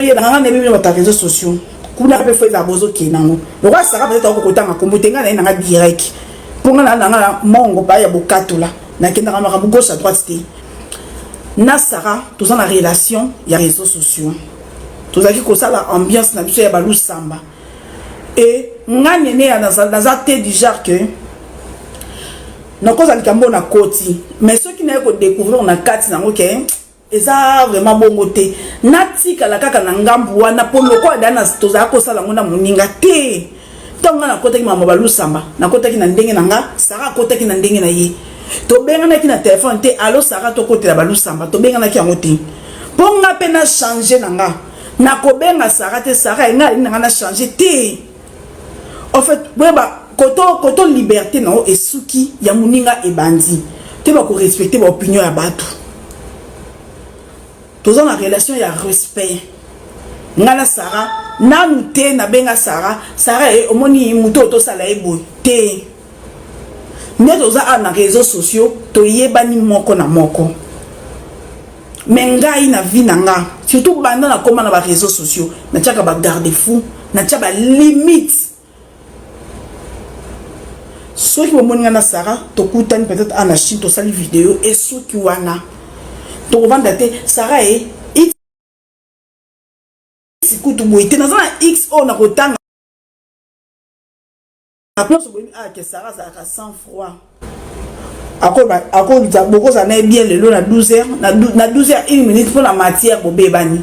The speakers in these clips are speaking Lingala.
Il y a des réseaux sociaux. Kuna pe fait la bozo kinango. Le roi Sarah peut-être ko kotanga kombotenga na direct. Pour na mongo ba ya bokatula. Na kenda ka marabu gauche à droite té. Na Sarah, tous en la relation, il y a réseaux sociaux. Tous aki ko ça la ambiance na biso ya balu samba. Et ngane ne ya dans té du genre que na cause alikambo na koti. Mais ceux qui n'ont pas découvrir na kati nango ke et ça vraiment bon côté natika la kaka na ngambu wana polo ko dana toza ko sala ngona muninga te tonga na kota ki mama balu samba na kota ki na ndenge nanga Sarah kota ki na ndenge na ye to benga na ki na téléphone te allo Sarah to kota la balu samba to benga na ki yango te ponga pe na changer nanga na ko benga Sarah te Sarah nga na changer te en fait weba koto liberté na et suki ya muninga e bandi te ba ko respecter ba opinion ya batu. Tous en la relation, il y a respect. Ngana Sarah, na mute na benga Sarah est omoni muto to sala ebo te. Ne toza na réseaux sociaux, to yebani moko na moko. Menga ina vie nanga, surtout banda na koma na ba réseaux sociaux, na tchaka ba garde-fou, na tchaka ba limite. Ceux qui omoni ngana Sarah, to kutani peut-être en Chine to sali vidéo et ceux qui wana to vendre Sarah est X sikutu boité dans un XO na kotanga après ce que Sarah ça a sang froid ako beaucoup ça n'est bien le long na 12h na 12h 1 minute pour la matière pour bébani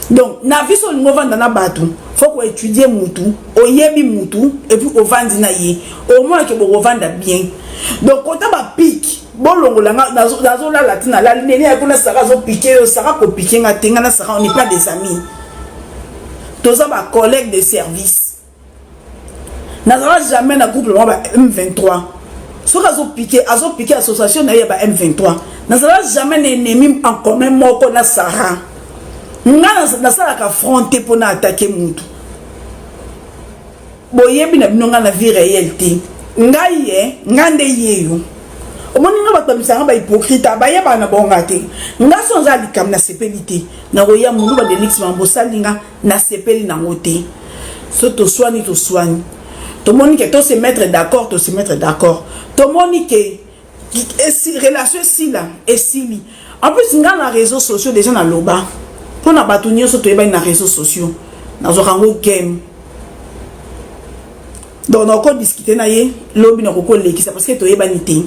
donc na vie sur le vendre na batu faut qu'on étudier mutu oyebi mutu et puis au vendre na ye au moins que vous revendre bien donc quand on va pique bolongo langa nazo la latina la nene ya kuna Sarah zo piquer Sarah ko piquer nga tenga na Sarah on n'est pas des amis toza ba collègue de service nazala jamais na groupe ba M23 so ka zo piquer association na ya ba M23 nazala jamais ennemi en commun moko na Sarah nga na sala ka fronter pour na attaquer mutu boyebi na binonga na vie réalité ngaye ngande yeyo omoninga bato misanga ba hypocrite ba yeba na bonga te nga sonza likam na sepelité na roya mulu ba delix mambo salinga na sepeli na ngote so to soigner to monique to se mettre d'accord to monique et relation si là et si en plus nga na réseaux sociaux déjà na loba pour na batunyo so to yeba na réseaux sociaux na zo rango game. Donc on a encore discuté na ye lobi na koko leki ça parce que to yeba ni te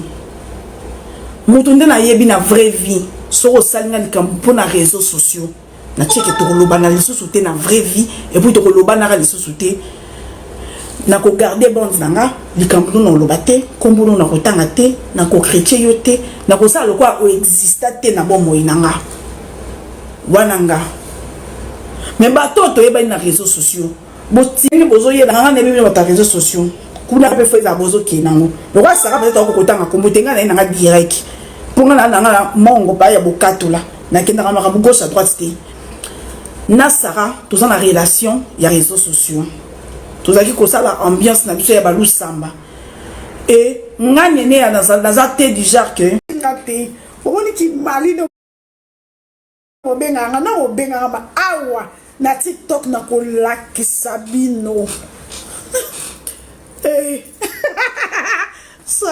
mutunde na yebi na vraie vie soko salinga likambo pour na réseaux sociaux na tcheke to loba na les sociétés na vraie vie et puis to loba na les sociétés na ko garder bande nanga likambo no loba te kombo no na kotanga te na ko chrétien yo te na ko sala quoi o exista te na bomo inanga wananga mais bato to yeba na réseaux sociaux botingi bozo ye na ngane bibi na réseaux sociaux kuna pe fait la bozo kinango le roi Sarah peut-être ko kotanga kombotenga na direct pour na mongo ba ya bokatula na kenda ka marabu gauche à droite té na Sarah tous en la relation il y a réseaux sociaux tous aki ko ça la ambiance na biso ya balu samba et ngane ne ya dans té du genre que ngate oni ki malino obenga na obenga ma awa na TikTok na ko like Sabino eh so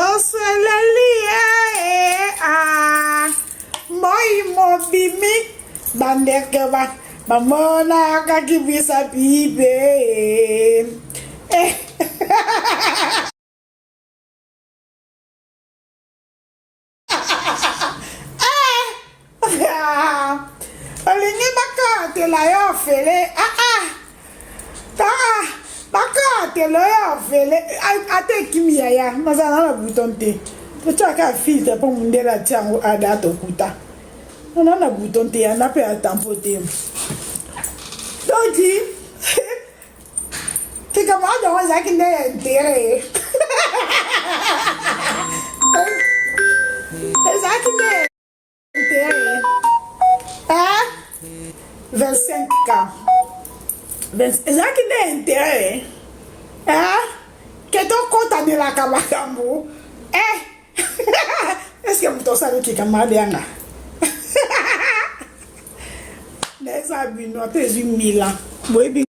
moi mon bimi bandeke ba mamona ka kibisa bibe eh alingi bakate la yo fele bakate lo yo fele ate kimia ya mazana na bouton te pochaka filtre pour mundela tiango ada to kuta na bouton te ya na pe atampo te donc que comme on a ça qui n'est intérêt ça qui n'est intérêt 25K. Est-ce qu'il est intérêt? Que ton compte de la Kabakambo? Est-ce que vous savez qui est camarade? ça bino te zu mila boyebi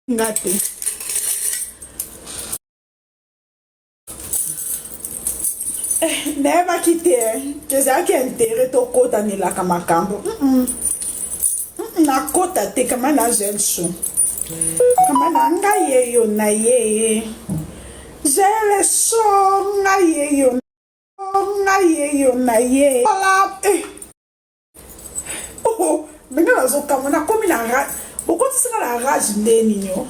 ngate neba kite que ça qui intérêt to kota ni la kamakambo na kota te kama na gelso kama na ngaye yo na ye jele so ngaye yo na ye ala oh benga na zo kama na komi na ra bokoti singa na rage ndeni nyo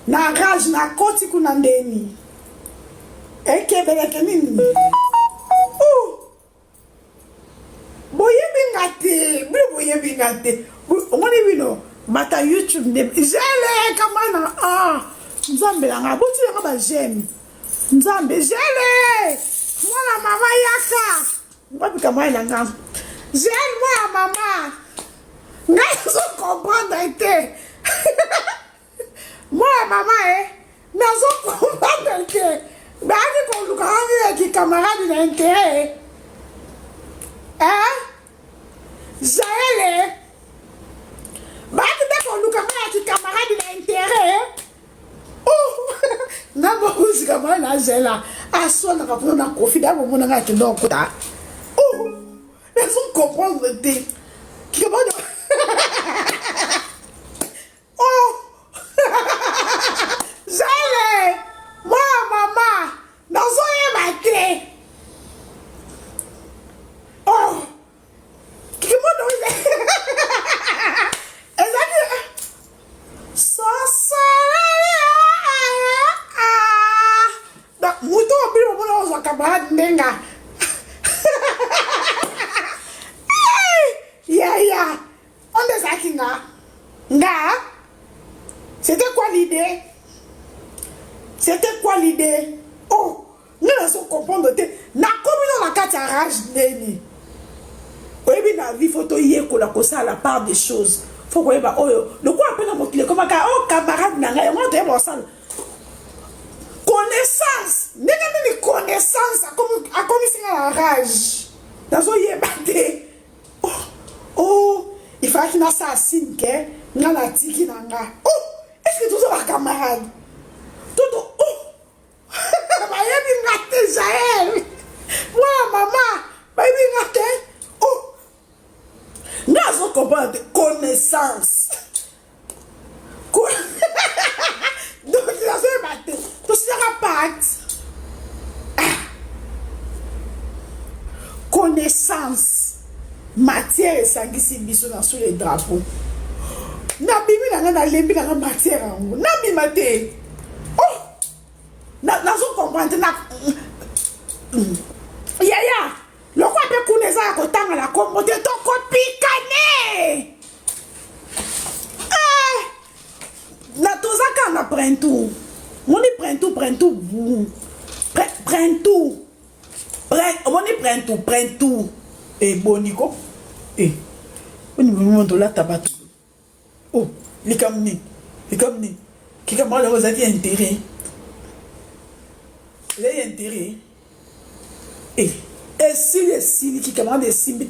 na rage na koti kuna ndeni ekebeleke nini boyebi ngate boyebi ngate omoni bino bata YouTube ne jele kama na nzambe langa boti langa ba j'aime nzambe jele mwana mama yaka ngapi kama ilanga jele mwana mama ngai zo comprendre te mwana mama nazo comprendre te baki ko lukanga ki camarade na intérêt Jaël baki ko lukanga ki camarade na intérêt na bozi kama na jela asona kapona na confida bo mona ngaki donc ta ils sont comprendre te qui comment Jaël moi maman dans son maté qui comment muto bila mwana wa camarade nenga ya on des akinga nga c'était quoi l'idée oh nous ne comprendre te na comme la carte rage neni oyebi na vie photo yeko la kosa la part des choses faut que ba oyo le quoi appelle mon comment ka oh camarade nanga on te bon ça connaissance nini connaissance a comme si la rage dans yebate oh il faut qu'il na ça signe que na la tiki nanga oh est-ce que tout ça va camarade tout oh ba yebi ngate Jaël moi maman ba yebi ngate oh nazo comprendre connaissance donc la seule batte tout sera pas connaissance matière et sangisi biso dans sous les drapeaux na bibi na lembi na matière ango na bimate oh na zo comprendre na ya le quoi peut connaître à kotanga la kombo de to kopikane na tozaka na printemps on est printemps vous printemps on est printemps et boniko on est moment là tabatou oh les kamni qui comme là vous avez intérêt les intérêts et si qui commande des simbi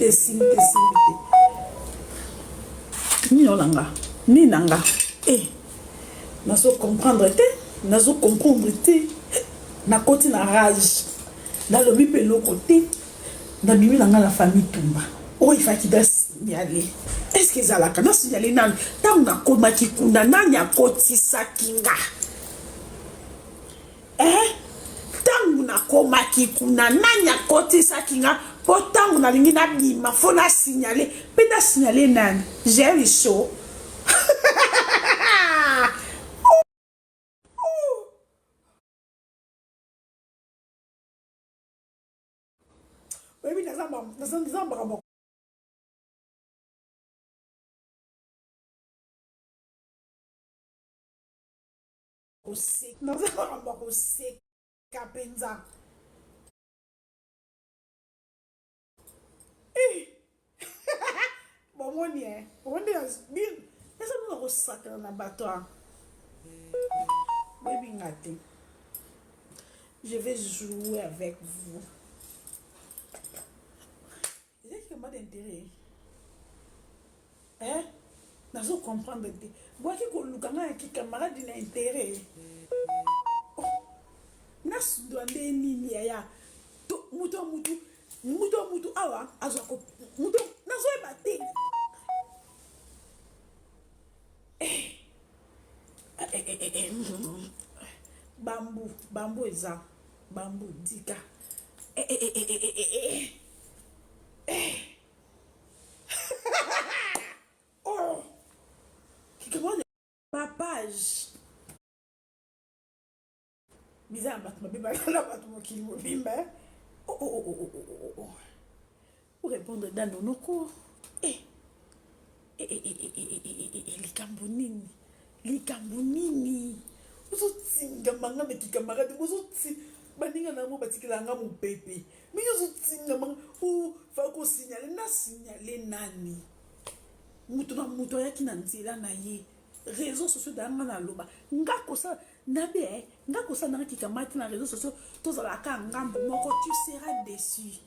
ni nanga nazo comprendre te nazo comprendre te na koti na rage na lobi pe lo côté na bimi nanga la famille tumba oh il faut qu'il signaler est-ce que ça kana signaler nan tam na koma kikunda nanya koti sakinga tangu na koma kikunda nanya koti sakinga po tangu na lingi na bima fo na signaler pe na signaler nan j'ai chaud baby nazamba kapenza bomoni bomoni bien esa mna ko sacre na bateau baby ngate je vais jouer avec vous que moi d'intérêt. Hein? Nazo comprendre te. Boaki ko lukanga ki camarade d'intérêt. Oh. Nas doande nini ya. To muto awa azoko muto nazo ebate. Bambou eza bambou dika. Oh, kikabone papage bizarre bat mabimba la bat mokili mobimba. Oh. Pour répondre dans nos cours. Likambo nini uzotinga manga meki camarade uzoti baninga na mo batikela nga mo pepe mi uzotinga manga u fa ko signaler na signaler nani mutu ayaki na nzela na ye réseaux sociaux danga na loba ngako sa nabe ngako sa na kikamati na réseaux sociaux tozalaka ngambo moko tu seras déçu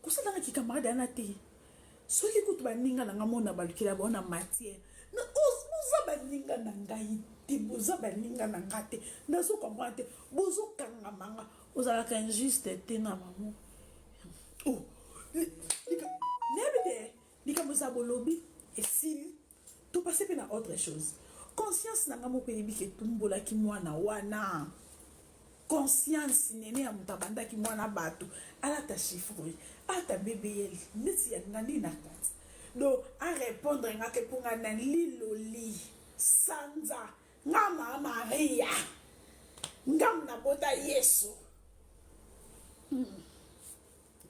kosa na kikamade na te soki kutu baninga na ngamo na balukila bona matière na oza baninga na ngai te boza baninga na ngate nazo comprendre te bozo kanga manga ozalaka injuste te na maman. Oh lika moza bolobi et si tout passer pe na autre chose conscience na ngamo pe yebi ke tumbola ki mwana wana conscience nene ya mutabanda ki mwana bato ala ta chiffre ata bébé neti ya ngandi na kati do a répondre ngake punga na liloli sanza ngama Maria ngam na bota Yesu.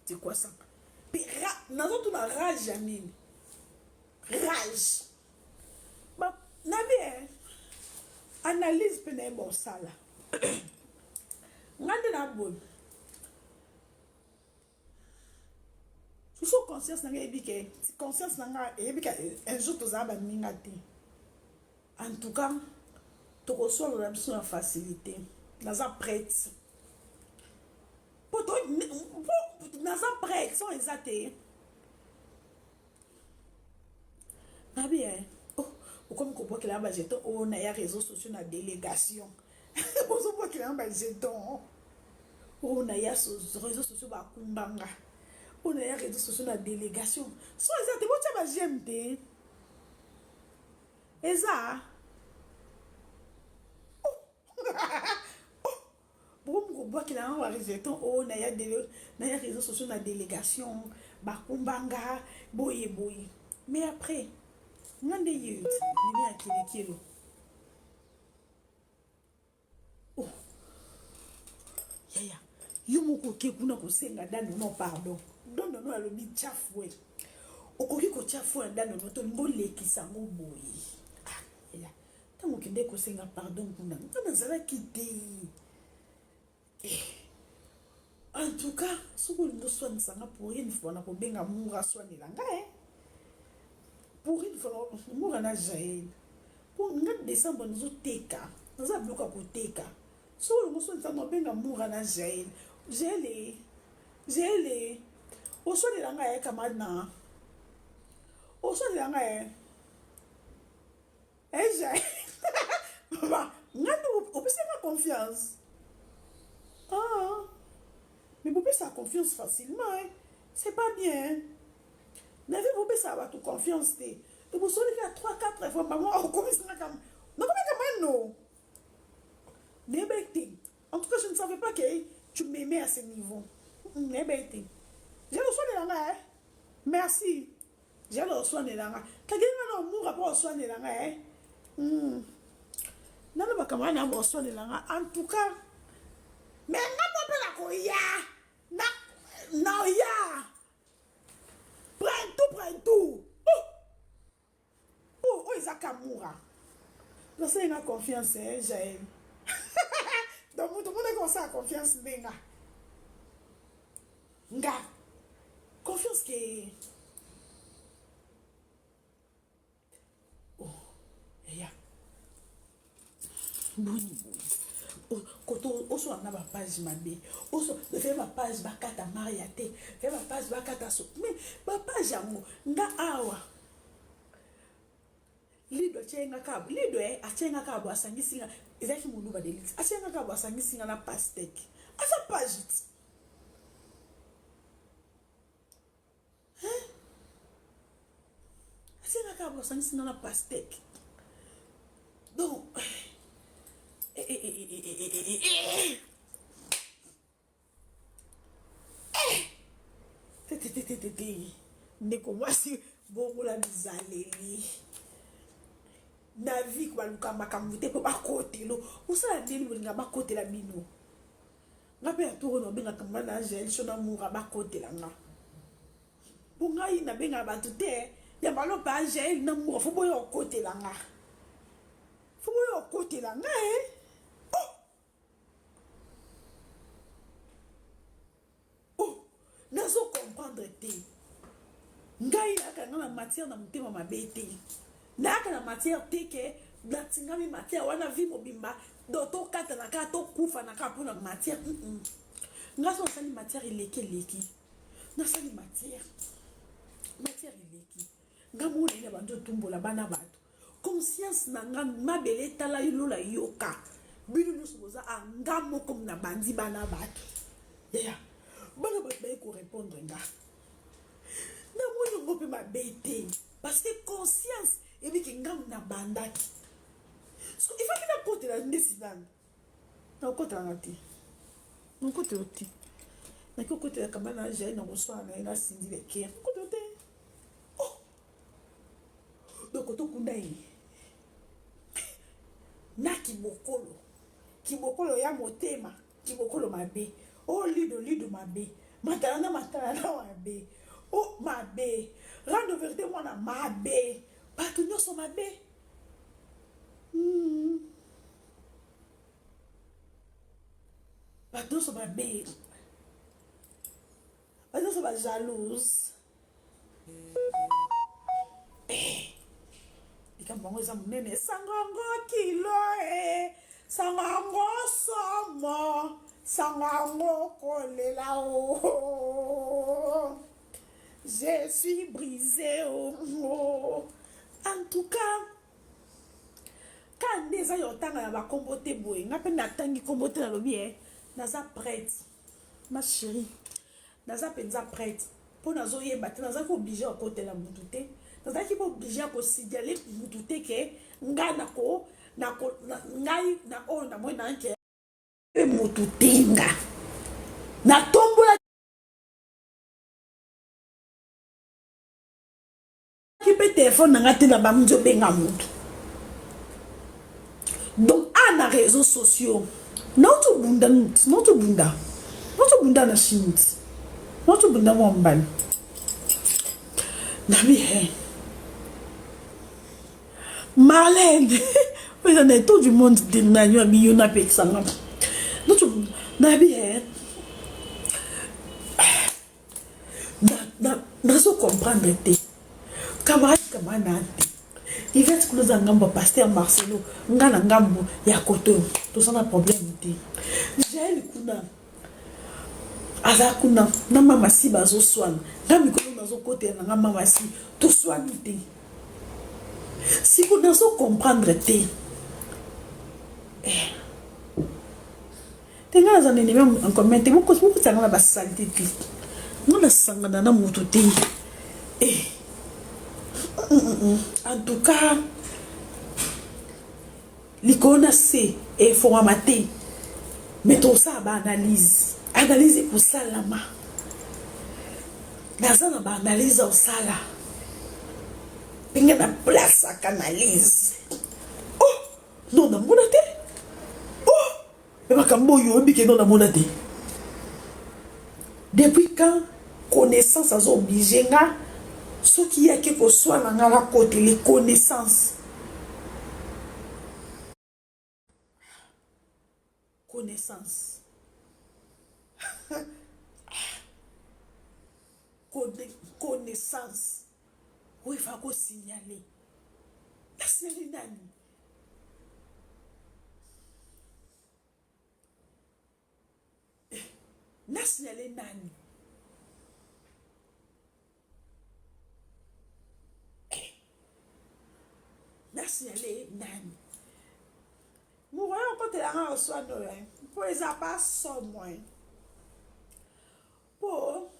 C'est quoi ça? Nazo tu na rage ya nini? Rage. Ba na bien analyse pe na bon sala. Ngande na bon. Il faut conscience nanga ebike. Conscience nanga ebika un jour tozaba mingati. En tout cas, tu reçois la besoin de facilité. Naza prête. Poto naza prête sont exactés. Na bien. Oh, comme ko que là ba jeton on a ya réseaux sociaux na délégation. Bozo po que là ba jeton. On a ya réseaux sociaux ba kumbanga. On a ya réseaux sociaux na délégation. Sont exactés bo tia ba GMT. Eza. Bon bois qu'il a un réseau oh na ya réseaux sociaux na délégation bakumbanga boye mais après ngande yut ni a kilo oh yaya yumoko ke kuna ko senga dano no pardon dondo no alobi chafwe okoki ko chafwe dano no to ngolekisa ngo boye ah yaya tango kende ko senga pardon kuna ngana zala kite. En tout cas, ce que nous sommes pour une fois, on a bien amour à soigner la gagne. Pour une fois, on a jailli. Pour nous décembre, nous avons teka. Nous avons bloqué pour teka. Ce que nous sommes bien amour à jailli. J'ai au soir de la gagne, camarade. Au soir de la gagne. Et j'ai. Maman, nous avons confiance. Ah, mais vous pouvez ça confiance facilement, hein? C'est pas bien. N'avez-vous pas ça votre confiance? Et vous savez qu'il y a 3-4 fois par mois, on commence à comme. Non, comment non? En tout cas, je ne savais pas que tu m'aimais à ce niveau. J'ai reçu les langues, hein? Merci. J'ai reçu les langues. Quelqu'un n'a pas mon rapport au soin des langues, hein? Non, non, comment on a reçu les langues? En tout cas. Mais non, pas la koya. Non, ya. Prends tout. Oh, Isakamura. Je sais qu'il a confiance, hein, j'ai. Donc, tout le monde a comme ça, confiance, mais nga. Confiance que. Oh, ya. Boni. koto oso na ba page mabe oso de faire ma page bakata mariate faire ma page bakata so mais ba page yango nga awa lido chenga kabo lido achenga kabo asangisinga ezaki muluba delix achenga kabo asangisinga na pastek asa page achenga kabo asangisinga na pastek donc ndeko mwasi bongola bizaleli na vie kwa luka makambo te po bakotelo usala ndeni bolinga bakotela bino ngape ya toro no benga kamba na Angel shona mura bakotela nga bunga ina benga batu te ya balo pa Angel na mura fo boyo kotela nga fo boyo kotela nga nazo comprendre te ngai nakanga na matière na motema mabe te naka na matière te ke natingami matière wana vi mobimba do tokata na kaka tokufa na kaka mpona matière nga so nasali matière eleki nasali matière eleki nga moleli ya bando otumbola bana bato conscience na nga mabele etala ilola yoka bino nyonso boza anga moko na bandi bana bato yaya bana bato baye korépondre nga na moni yango mpe mabe te parce que conscience ebiki ngambu na bandaki so ifaki nakotela ndesi nani nakotelanga te nakotela te naki okotela kamba na jai na koswala na ye nasindi lekere nakotela te donc tokunda ye na kibokolo ya motema kibokolo mabe lido mabe matala na mabe mabe rendre vérité mwana mabe bato nyonso mabe bato nyonso mabe bato nyonso bajalouse likambo yango eza monene sangango kilo sangango somo sangango kolela je suis brisé en tout cas quand neza yo tanga ya bakombo te boye nga mpe natangi kombo te nalobi naza prête ma chérie naza mpenza prête mpo nazoyeba te nazalaki oblige akotela mutu te nazalaki mpe oblige akosidiale mutu te ke ngai ngai na oyo namoi nanke e mutu te nga natombola mpe telefone nanga te na bamundi obenga mutu donc na réseaux sociaux naotobunda na shinti naotobunda mwambani nabi Marlène on est tout du monde de Nanya Biyona Pexanga nabi nazo comprendre te camarade te il va être nous ngambo pasteur Marcelo ngana ngambo ya koto to sana problème te j'ai kuna aza kuna na mama si bazo swana ngami ko nazo kote na mama si to swani te si vous nazo comprendre te tenga za nene même en commenter beaucoup tanga ba salité te ngona sangana na mutu te en tout cas l'icône c'est informaté mais tout ça ba analyse pour ça la main dans un ba analyse au sala pinga na place à analyse non na mona te mais makambo yo bike non na mona te depuis quand connaissance a obligé nga ce qui a quelque soit dans la côté les connaissances connaissance oui il faut signaler la signaler nani na signalé nani. Na signalé nani. Nous voyons quand elle a reçu Noël. Pour les pas sans moins. Pour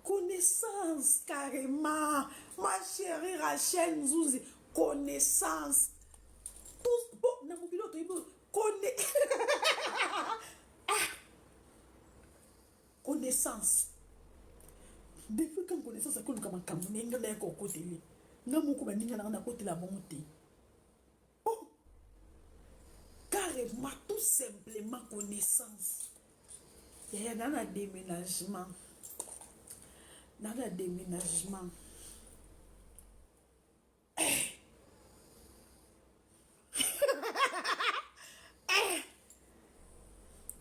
connaissance carrément. Ma chérie Rachel Nzouzi. Connaissance. Tous bon. N'a pas pilote. Connaissance. Depuis quand connaissance a connu comme un camerounais, il y a un côté. N'a pas dit qu'il y a un côté la montée. Oh! Carrément, tout simplement connaissance. Il y a un déménagement. Dans le déménagement.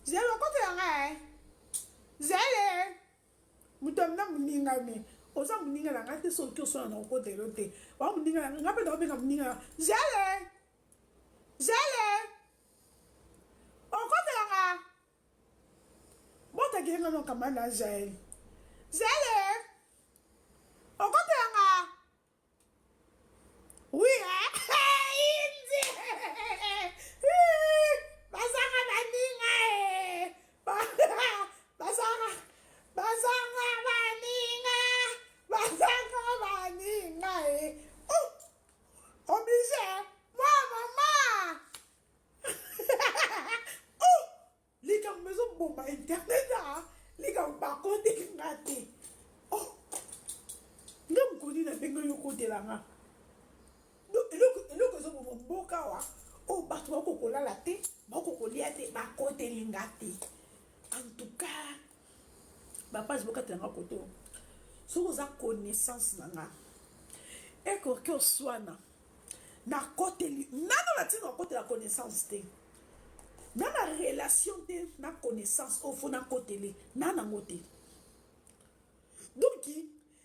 J'ai le côté là. J'ai le. Mutamna muninga mi. Osa muninga la ngate so kyo so na côté l'autre. Wa muninga ngape do be muninga. J'ai le. J'ai le. O côté là. Bota genga no kamana j'ai. J'ai le. O côté là. Oui, hein? En tout cas, papa, je veux que tu aies un côté. Si vous avez connaissance, et que soit na côté, na côté la connaissance, na la relation de na connaissance, au fond, na côté, na côté. Donc,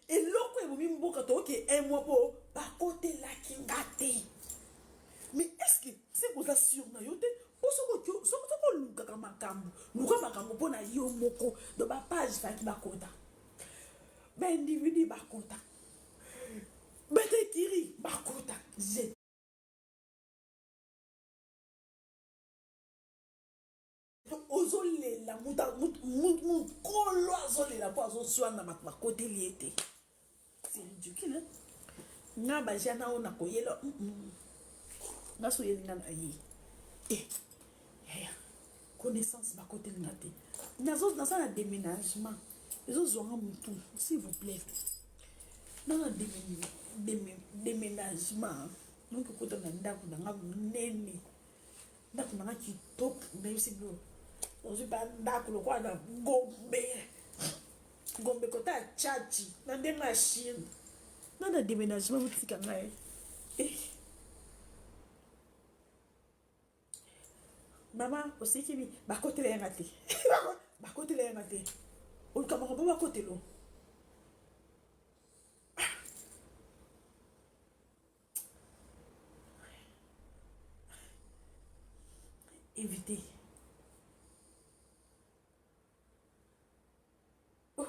et l'autre, il y a un mois pour côté la kingate. Mais est-ce que c'est pour la surna yote? Pour ce que vous avez fait, vous avez fait de ma page fait bakota. Ben individu bakota. Ben kiri bakota. J'ai ozole la muta mut kolo azole la po azoswana makote liete. C'est ridicule, hein? Na ba jana ona koyelo. Na so yeli nan ayi. Connaissance ma côté ngate. Nazo dans un déménagement. Les autres ont mon tout, s'il vous plaît. Dans un déménagement. Donc quand on a ndako na nene. Ndako na ki top, mais c'est bon. On se pas ndako le quoi na Gombe. Gombe kota chachi, na ndenga Chine. Dans un déménagement vous tika ngai. Maman, aussi qui dit, bah côté les ngate. Bah côté les ngate. On commence pas côté l'eau. Évitez. Oh.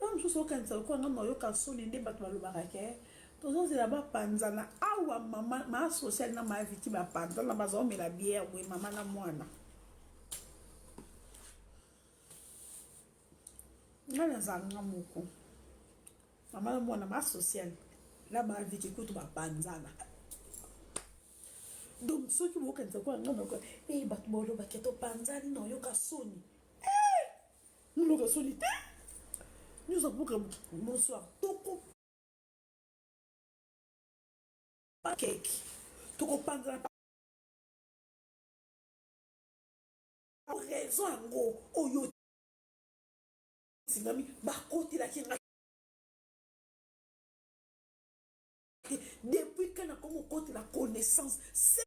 Non, je suis au cancer. Quand on a eu cancer, on est débattu le baraquet. Toujours c'est là-bas panzana. Ah ouais, maman, ma sociale n'a ma vie qui m'a panzana. Ma maison mais la bière, oui, maman n'a moi na. Nana zanga moko. Maman n'a moi na ma sociale. Là ma vie qui coûte ma panzana. Donc ceux qui vont quand ça quoi non non quoi. Eh batbolo baketo panzani non yo kasoni. Eh nous le kasoni. Nous avons comme bonsoir. Toko cake. Toko panzana. Raison ngo oyo. Sinami bakoti la kinga. Depuis qu'on a comme côté la connaissance, c'est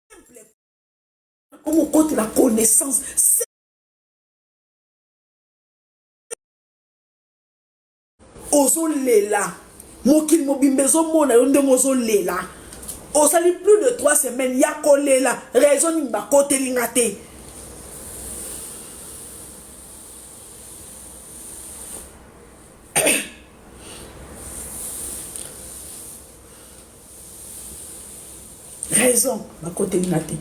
simple. Comme côté la connaissance, c'est ozolela. mokili mobimbezo mona yo ndenge ozolela osali plus de 3 semaines ya kolela raison nini bakotelinga te raison bakotelinga te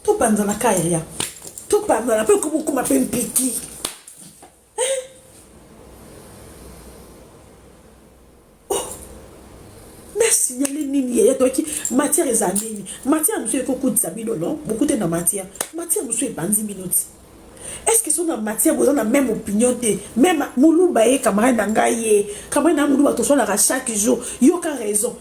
topanzana kaya ya topanzana mpe okobokoma mpe mpiki signalé nini ya toki matière ezandeni matière monsieur ekokutisa bino non bokute na matière monsieur ebanzi minute est-ce que son matière vous avez la même opinion même muluba ye camarade nangaye camarade na muluba to la chaque jour yoka raison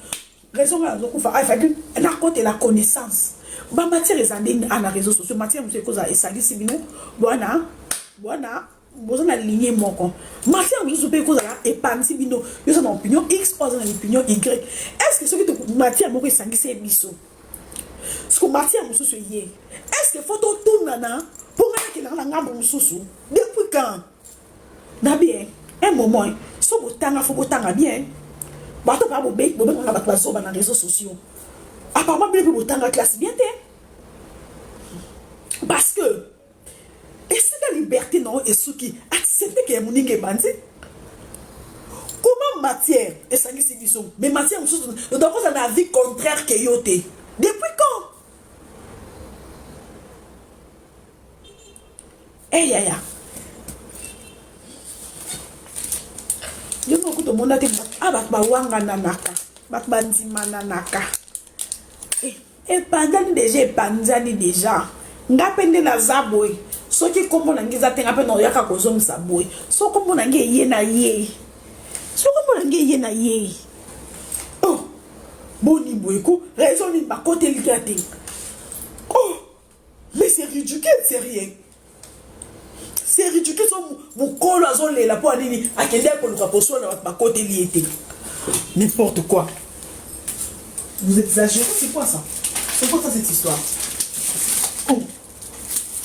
à zokufa a fallu na côté la connaissance ba matière ezandeni ana réseaux sociaux matière monsieur koza esalisi bino bwana vous avez aligné moko matière vous pouvez cause là et pansi bino vous avez une opinion X ou une opinion Y est-ce que ce que matière moko esangi c'est biso ce que matière mususu yé est-ce que faut tout nana pour que la ngambo mususu depuis quand na bien un moment so botanga faut botanga bien bato pa bobe na bato bazoba na réseaux sociaux apparemment bien botanga classe bien té parce que et c'est la liberté non et ce qui accepte que mon ninge bandi comment matière et ça qui c'est mais matière nous devons un avis contraire que yoté depuis quand eh ya yo ko to mona te ba wanga nanaka ba bandima nanaka et pendant déjà ngapende na zaboy soki kombo na ngiza tenga pe no yaka kozomisa boy so kombo na nge ye na ye oh boni boyko raison ni ba côté ligate oh mais c'est ridicule c'est ridicule so mon kolo azole la po nini akende ko luka poso na ba côté liete n'importe quoi vous exagérez c'est quoi ça cette histoire oh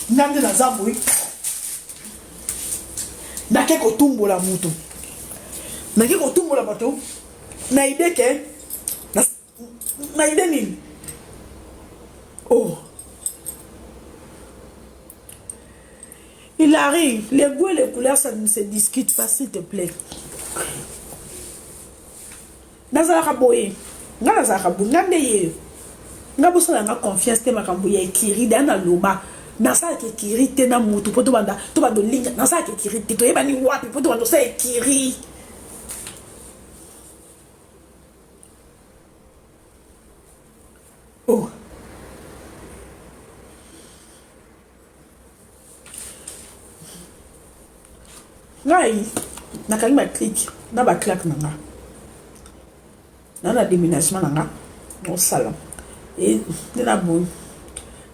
nande na zamboui nake kotumbola mutu nake kotumbola bato na ide ke na ide nini oh il arrive les goûts et les couleurs ça ne se discute pas s'il te plaît nazalaka boye nga nazalaka boye nga nde ye nga bosala nga confiance te makambo ya ekiri dana loba nasa ke kiri te na mutu po to banda linga nasa ke kiri te to yebani wapi po to banda sa ekiri oh ngai nakangi ba click na ba claque nanga na déménagement nanga au salon et de la bonne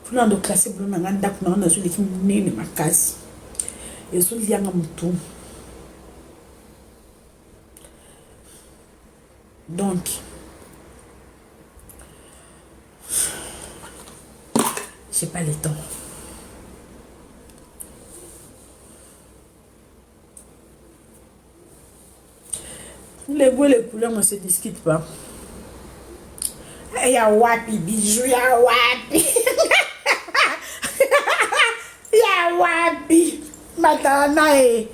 funa ndo classe blo nanga ndako na nazo leki nene makasi ezo lianga mutu donc j'ai pas le temps les goûts et les couleurs ne se discutent pas. Ya wapi bijou, ya wapi. Ya wapi. Matana hey.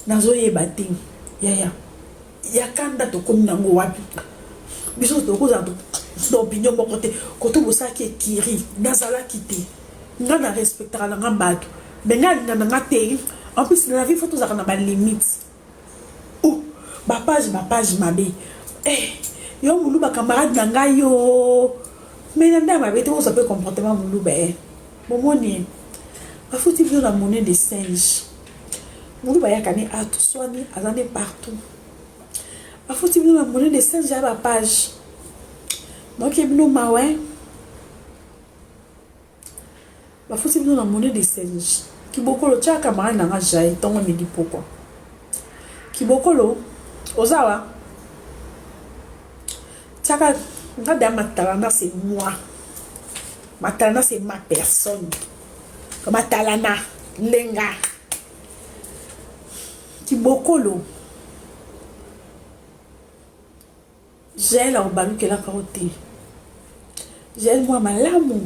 Nazo yeba ting. Ya kanda to komi nango wapi. Biso to ko za d'opinion mon côté côté bosa qui kiri nazala kité nga na respectera nga bato mais nga na te en plus dans la vie faut tous avoir des limites ou ba page mabe yo mulu ba camarade nga yo mais nda ma bete ça peut comportement mulu ba momoni ba faut dire la monnaie des singes mulu ba yakane à tout soigner azane partout ba faut dire la monnaie des singes à ba page. Donc, il y a ouais. Il faut que nous monnaie des singes. Qui beaucoup le tchaka camarade n'a jamais tant on me dit pourquoi. Qui beaucoup le ozawa. Tchaka n'a pas c'est moi. Matalana, c'est ma personne. Matalana, lenga. Kibokolo. J'ai la balu que la carotte. J'ai moi malamu.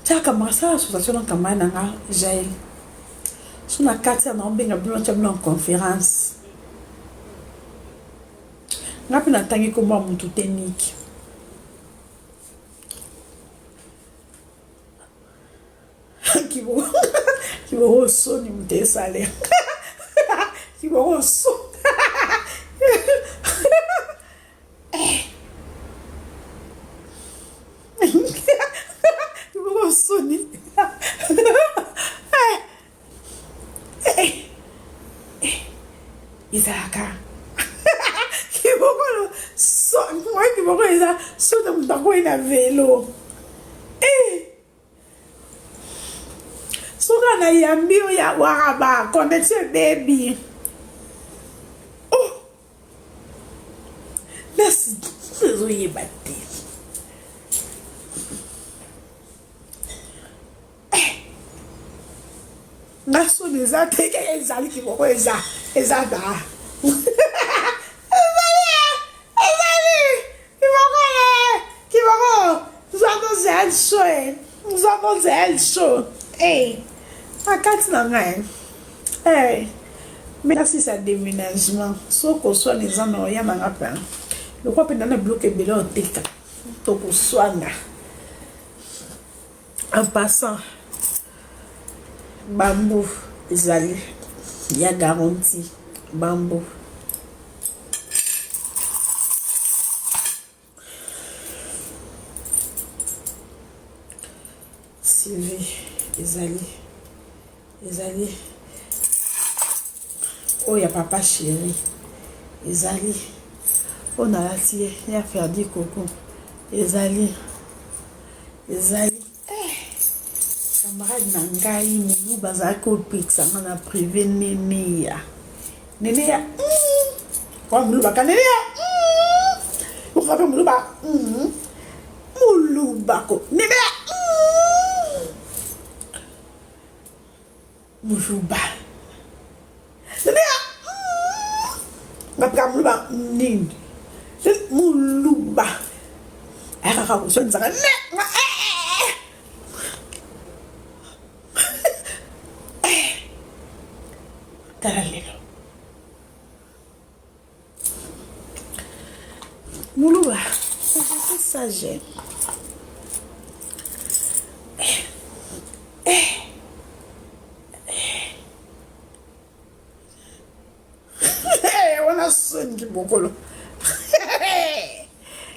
Chaka masa association na kamana nga j'ai. Sur la carte na benga blanc en conférence. Nga pina tangi ko moi mutu technique. Qui va au son du monter salaire. Qui va au son. Qui va au son. Isaka. Qui va au son. Moi qui va au son de mon temps na vélo. Soka na yambio ya waraba connexion baby. Oh. Merci. Désolé batté. Naso des attaques les ali qui vont eza da. Nous avons un show. Hey. Hey, merci ça déménagement. Sauf qu'on soit les gens n'ont rien à faire. Le quoi peut dans le bloc et belé au teka. Donc on soit là. En passant, bambou, Zali, il y a garantie. Bambou. Sylvie, Zali. Ezali. Oh, il y a papa chéri. Ezali. On a la tire. Il y a fait du coco. Ezali. Ezali. Camarade Nangaï, nous bazako pizza. On a privé Néné. Néné. Comme nous, Néné. Vous savez, Moulouba. Mouloubako. Néné. Moulouba. Ngapka moulouba ning. Moulouba. Aka ko son sanga ne. Taralelo. Moulouba. C'est ça j'aime. Son qui bokolo.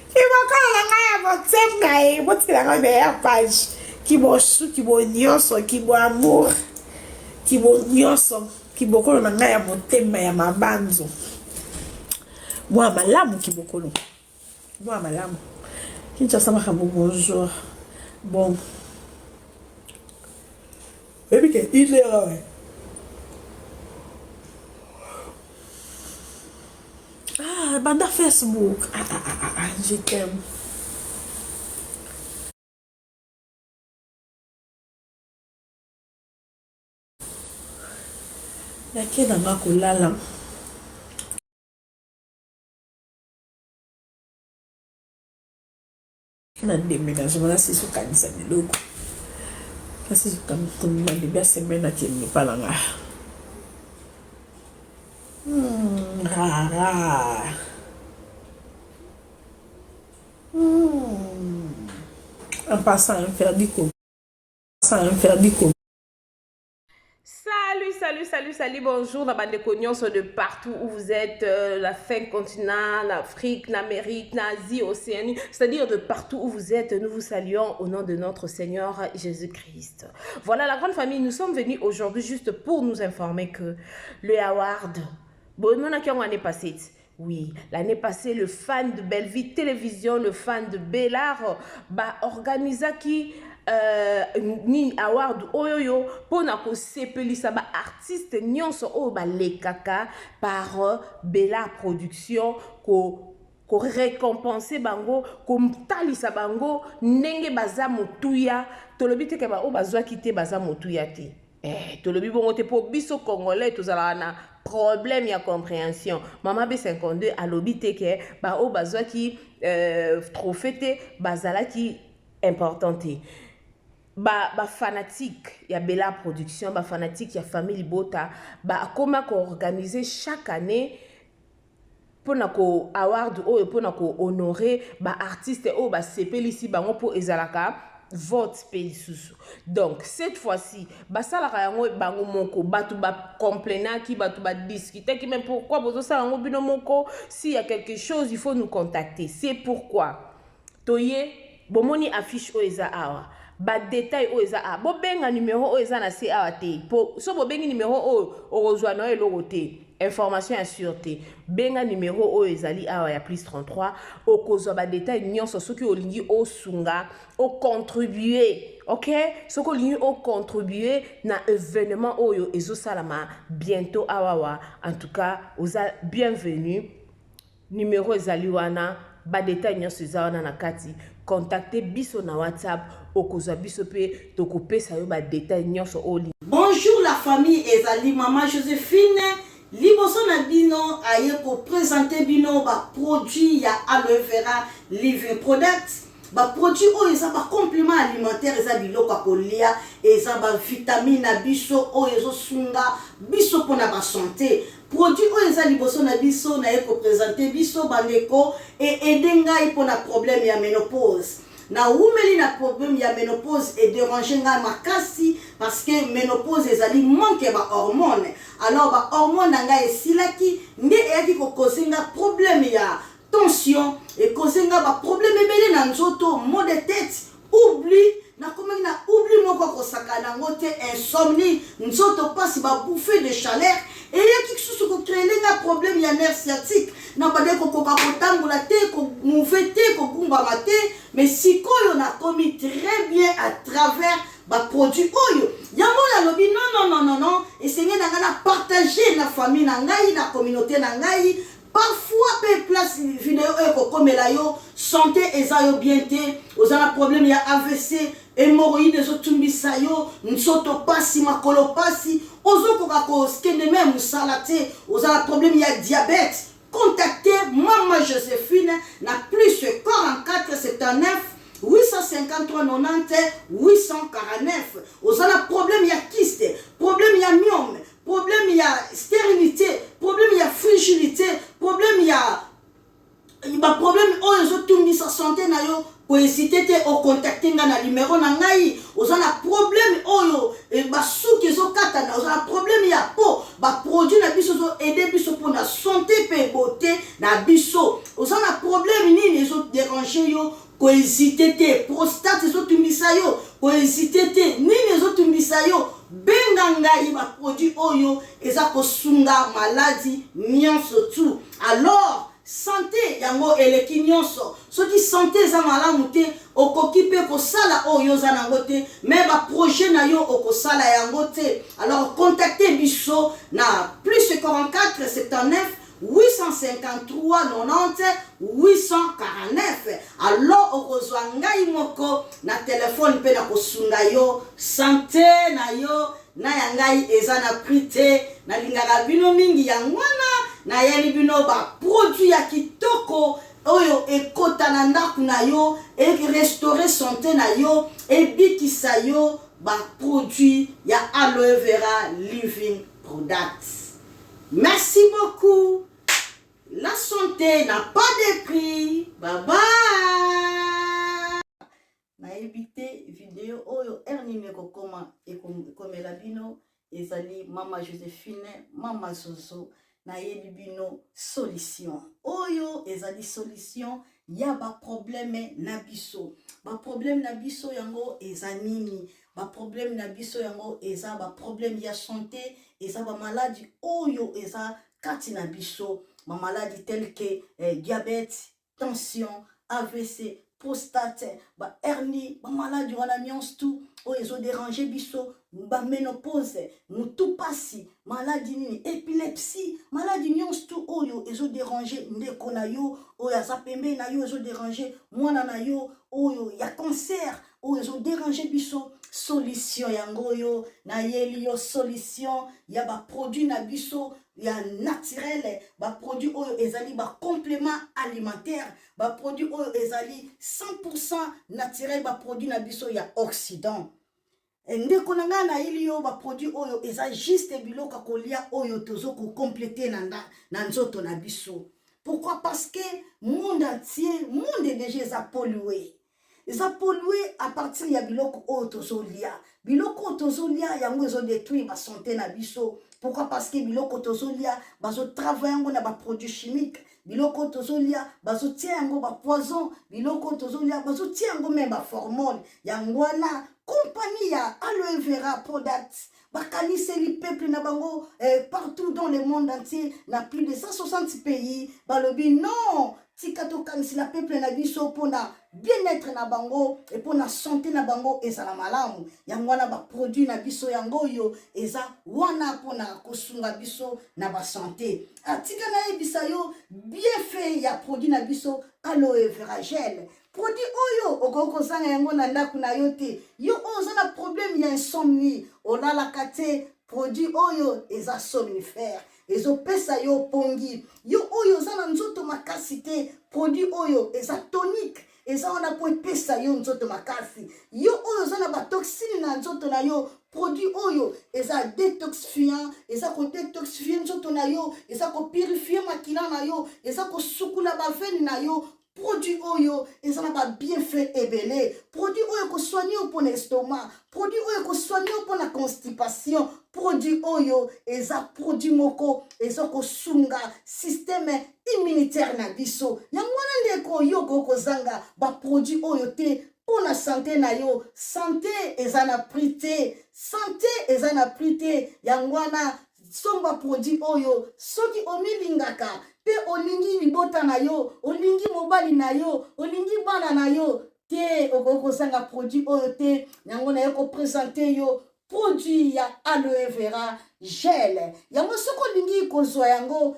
Qui bokolo la ngaya botem ngai, boti la ngaya page. Qui bo chou, qui bo nyonso, qui bo amour. Qui bo nyonso, qui bokolo la ngaya botem ya mabanzo. Moi malamu qui bokolo. Moi malamu. Qui t'a sama kabo bonjour. Bon. Baby que il est là. Ah, banda Facebook. Je t'aime. Yake na makulala. Na déménagement là c'est sur kanisa biloko. Ça c'est sur kanisa bibia semaine qui me parle là. Rara. En passant à faire du coup. Salut, bonjour, la bande de cognons de partout où vous êtes, la fin continent, l'Afrique, l'Amérique, l'Asie, Océanie, c'est-à-dire de partout où vous êtes, nous vous saluons au nom de notre Seigneur Jésus-Christ. Voilà la grande famille, nous sommes venus aujourd'hui juste pour nous informer que le award, bon, nous avons l'année passée. Oui, l'année passée, le fan de Belleville Télévision, le fan de Bellard, organisé qui ni award oyoyo pour na ko sepelisa ba artiste nyonso o ba lekaka par Bellard Production ko ko récompenser bango ko talisa bango ndenge baza motuya tolobi te ke ba o bazwa kité baza motuya te tolobi bongo te po biso congolais tozala na problème ya compréhension mama B52 alobi te ke ba o bazwa ki trophée te bazala ki important te ba fanatique ya Bella Production ba fanatique ya famille Bota ba akoma ko organiser chaque année pour ko award oyo pour ko honorer ba artiste oyo ba sepelisi bango po ezalaka vote pe lisusu. Donc cette fois-ci basalaka yango bango moko batu ba complainaki batu ba discuter qui même pourquoi bozo sala yango bino moko s'il y a quelque chose il faut nous contacter. C'est pourquoi toye bomoni affiche oyo eza awa ba détail oyo eza awa bo benga numéro oyo eza na se awa te po so bo bengi numéro oyo okozwa na eloko te. Information à sûreté benga numéro o ezali awa ya plus 33 okozwa ba détail nyonso soki olingi o sunga o contribuer OK soki olingi o contribuer na événement oyo ezosalama bientôt awawa en tout cas oza bienvenue numéro ezali wana ba détail nyonso eza wana na kati contacter biso na WhatsApp okozwa biso pe tokopesa yo ba détail nyonso olingi. Bonjour la famille ezali maman Joséphine liboso na bino aye ko présenter bino ba produit ya aloe vera living product ba produit o eza ba complément alimentaire eza biloko kolia eza ba vitamine na biso o ezo sunga biso pona ba santé produit o eza liboso na biso na ye ko présenter biso bandeko et edenga pona problème ya ménopause na umeli na problème ya ménopause et déranger nga makasi parce que ménopause ezali manque ba hormone alors ba hormone nga esilaki nde eyaki ko kosenga problème ya tension et kosenga ba problème ebele na nzoto maux de tête oubli na komaki na oubli moko kosakana ngote insomnie nzoto pasi ba bouffée de chaleur et yaki kisusu ko créer nga problème ya nerf sciatique na bade ko koka kotambola te ko mouver te ko gumbama te mais sikoyo na komi très bien à travers ba produit oyo yango ya lobi non et seigneur na ngana partager na famille na ngai na communauté na ngai parfois pe place vidéo eko komela yo santé eza yo bien te ozana problème ya AVC hémorroïde ezotumbisa yo nsoto pasi makolo pasi ozokoka ko skende même musala te ozana problème ya diabète contactez maman Joséphine na plus 44 79 853 90 849 ozana problème ya kyste problème ya myome problème ya stérilité problème ya fragilité problème ya ba problème oyo ezotumbisa santé na yo ko hésiter te o contacter nga na numéro na ngai ozana problème oyo ba suki ezokata na ozana problème ya peau ba produit na biso zo aider biso pour na santé pe beauté na biso ozana problème nini ezo déranger yo ko hésiter te prostate ezotumbisa yo ko hésiter te nini ezotumbisa yo benga ngai ba produit oyo eza kosunga maladie nyonso tu alors santé yango eleki nyonso soki santé eza malamu te okoki pe kosala oyo oza nango te mais ba projet na yo okosala yango te alors contactez biso na plus 44 79 853 90 849 alors okozwa ngai moko na telefone pe na kosunga yo santé na yo na ya ngai eza na prix te na lingaka bino mingi ya ngwana na yeli bino ba produit ya kitoko oyo ekota na ndaku na yo e restaurer santé na yo e bikisa yo ba produit ya aloe vera living products. Merci beaucoup. La santé n'a pas de prix. Bye bye. Na évité vidéo oyo ernimeko koma ekomela bino ezali mama Joséphine mama Zozo na yebi bino solution oyo ezali solution ya ba problème na biso ba problème na biso yango ezanini ba problème na biso yango eza ba problème ya santé eza ba maladie oyo eza kati na biso ma maladie telle que diabète tension AVC prostate ba hernie ba maladie wana nyonso tu oyo ezo déranger biso ba ménopause mutu pasi maladie nini épilepsie maladie nyonso tu oyo ezo déranger ndeko na yo oyo aza pembe na yo ezo déranger mwana na yo oyo ya cancer oyo ezo déranger biso solution yango oyo na yeli yo solution ya ba produit na biso ya naturel ba produit oyo ezali ba complément alimentaire ba produit oyo ezali 100% naturel ba produit na biso ya Occident. Ndeko na nga na ili yo ba produit oyo eza juste biloko kolia oyo tozo ko compléter na nzoto na biso. Pourquoi? Parce que monde entier, monde est déjà pollué. Eza pollué à partir ya biloko oyo tozo lia. Biloko tozo lia yango ezo détruire ba santé na biso. Pourquoi? Parce que biloko tozo lia bazo travailler yango na ba produits chimiques. Biloko tozo lia bazo tia yango ba poison. Biloko tozo lia bazo tia yango même ba formol. Yango wana compagnie ya aloe vera products bakanise li peuple na bango partout dans le monde entier na plus de 160 pays balobi non tika to kanisi la peuple na biso pona bien-être na bango et pona santé na bango ezala malamu yango wana ba produit na biso yango yo eza wana pona kosunga biso na ba santé atika na ebisa yo bien fait ya produit na biso aloe vera gel. Produit oyo okoko zanga yango na ndaku na yo te yo oza na problème ya insomnie olala kate produit oyo eza somnifère ezo pesa yo pongi yo oyo oza na nzoto makasi te produit oyo eza tonique eza wana po pesa yo nzoto makasi yo oyo oza na ba toxine na nzoto na yo produit oyo eza détoxifiant eza ko détoxifier nzoto na yo eza ko purifier makila na yo eza ko sukula ba veine na yo. Produit oyo ezana ba bienfait ebele produit oyo ko soigner pour l'estomac produit oyo ko soigner pour la constipation produit oyo eza produit moko eza ko sunga système immunitaire na biso yango wana ndeko yo ko zanga ba produit oyo te pour la santé na yo santé ezana prité santé ezana prité yango wana somba produit oyo soki omilingaka pe olingi libota na yo olingi mobali na yo olingi bana na yo te okoko sanga produit oyo te yango na yo ko présenter yo produit ya aloe vera gel yango soko olingi kozwa yango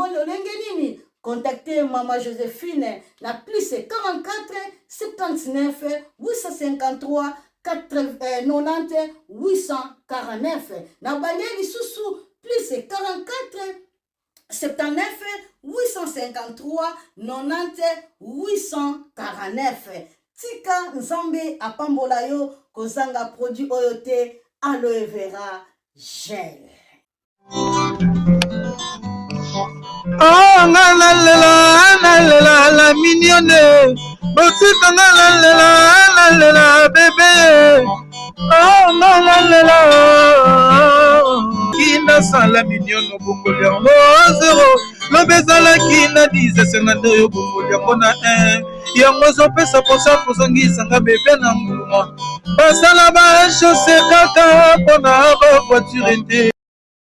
lolenge nini contactez Maman Joséphine la plus 44 79 853 90 849 na balieli susu plus 44 79 853 90 849 tika nzambe apambola yo kozanga produit oyo te aloe vera gel. Oh la la mignonne botika la bébé oh la kina sala mignonne bongoli yango zero lobezala kina 10 yo bongoli yango na 1 yango zopesa posa kozongisanga bebe na mbuma basala ba chaussée kaka pona ba voiture te